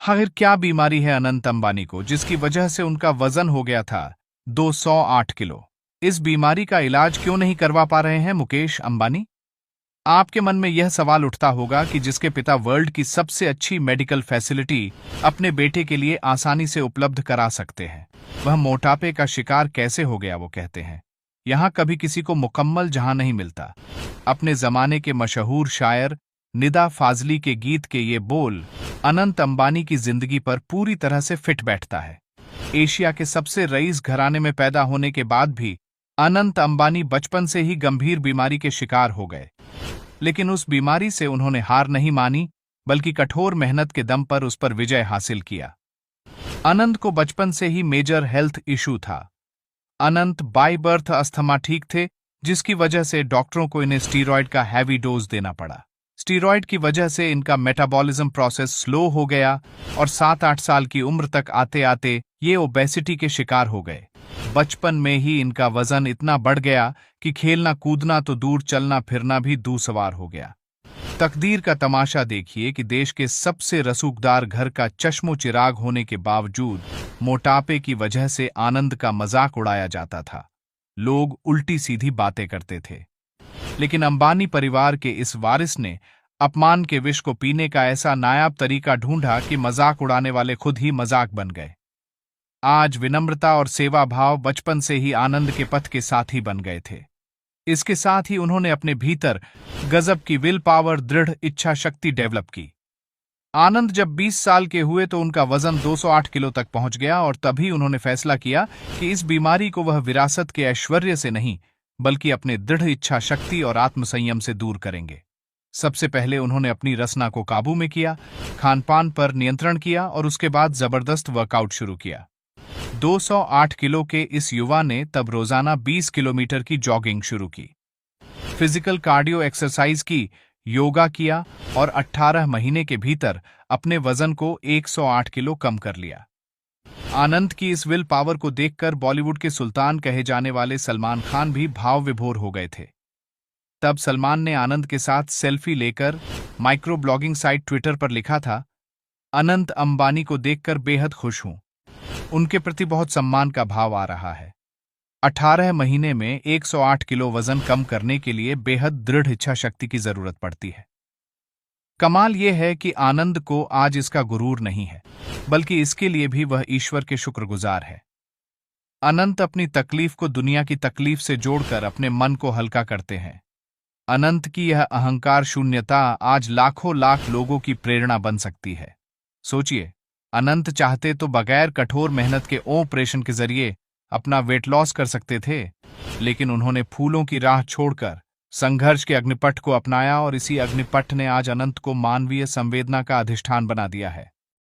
आखिर क्या बीमारी है अनंत अंबानी को जिसकी वजह से उनका वजन हो गया था 208 किलो। इस बीमारी का इलाज क्यों नहीं करवा पा रहे हैं मुकेश अंबानी? आपके मन में यह सवाल उठता होगा कि जिसके पिता वर्ल्ड की सबसे अच्छी मेडिकल फैसिलिटी अपने बेटे के लिए आसानी से उपलब्ध करा सकते हैं, वह मोटापे का शिकार कैसे हो गया। वो कहते हैं, यहां कभी किसी को मुकम्मल जहां नहीं मिलता। अपने जमाने के मशहूर शायर निदा फाजली के गीत के ये बोल अनंत अंबानी की जिंदगी पर पूरी तरह से फिट बैठता है। एशिया के सबसे रईस घराने में पैदा होने के बाद भी अनंत अंबानी बचपन से ही गंभीर बीमारी के शिकार हो गए, लेकिन उस बीमारी से उन्होंने हार नहीं मानी, बल्कि कठोर मेहनत के दम पर उस पर विजय हासिल किया। अनंत को बचपन से ही मेजर हेल्थ इशू था। अनंत बाय बर्थ अस्थमा ठीक थे, जिसकी वजह से डॉक्टरों को इन्हें स्टीरॉयड का हैवी डोज देना पड़ा। स्टीरॉयड की वजह से इनका मेटाबॉलिज्म प्रोसेस स्लो हो गया और 7-8 साल की उम्र तक आते आते ये ओबेसिटी के शिकार हो गए। बचपन में ही इनका वजन इतना बढ़ गया कि खेलना कूदना तो दूर, चलना फिरना भी दूसवार हो गया। तकदीर का तमाशा देखिए कि देश के सबसे रसूखदार घर का चश्मो चिराग होने के बावजूद मोटापे की वजह से आनंद का मजाक उड़ाया जाता था। लोग उल्टी सीधी बातें करते थे, लेकिन अंबानी परिवार के इस वारिस ने अपमान के विष को पीने का ऐसा नायाब तरीका ढूंढा कि मजाक उड़ाने वाले खुद ही मजाक बन गए। आज विनम्रता और सेवा भाव बचपन से ही आनंद के पथ के साथी बन गए थे। इसके साथ ही उन्होंने अपने भीतर गजब की विल पावर, दृढ़ इच्छा शक्ति डेवलप की। आनंद जब 20 साल के हुए तो उनका वजन 208 किलो तक पहुंच गया और तभी उन्होंने फैसला किया कि इस बीमारी को वह विरासत के ऐश्वर्य से नहीं, बल्कि अपने दृढ़ इच्छा शक्ति और आत्मसंयम से दूर करेंगे। सबसे पहले उन्होंने अपनी रसना को काबू में किया, खानपान पर नियंत्रण किया और उसके बाद जबरदस्त वर्कआउट शुरू किया। 208 किलो के इस युवा ने तब रोजाना 20 किलोमीटर की जॉगिंग शुरू की, फिजिकल कार्डियो एक्सरसाइज की, योगा किया और 18 महीने के भीतर अपने वजन को 108 किलो कम कर लिया। आनंद की इस विल पावर को देखकर बॉलीवुड के सुल्तान कहे जाने वाले सलमान खान भी भाव विभोर हो गए थे। तब सलमान ने आनंद के साथ सेल्फी लेकर माइक्रो ब्लॉगिंग साइट ट्विटर पर लिखा था, अनंत अंबानी को देखकर बेहद खुश हूं, उनके प्रति बहुत सम्मान का भाव आ रहा है। 18 महीने में 108 किलो वजन कम करने के लिए बेहद दृढ़ इच्छा शक्ति की जरूरत पड़ती है। कमाल यह है कि आनंद को आज इसका गुरूर नहीं है, बल्कि इसके लिए भी वह ईश्वर के शुक्रगुजार है। अनंत अपनी तकलीफ को दुनिया की तकलीफ से जोड़कर अपने मन को हल्का करते हैं। अनंत की यह अहंकार शून्यता आज लाखों लाख लोगों की प्रेरणा बन सकती है। सोचिए, अनंत चाहते तो बगैर कठोर मेहनत के ऑपरेशन के जरिए अपना वेट लॉस कर सकते थे, लेकिन उन्होंने फूलों की राह छोड़कर संघर्ष के अग्निपथ को अपनाया और इसी अग्निपथ ने आज अनंत को मानवीय संवेदना का अधिष्ठान बना दिया है।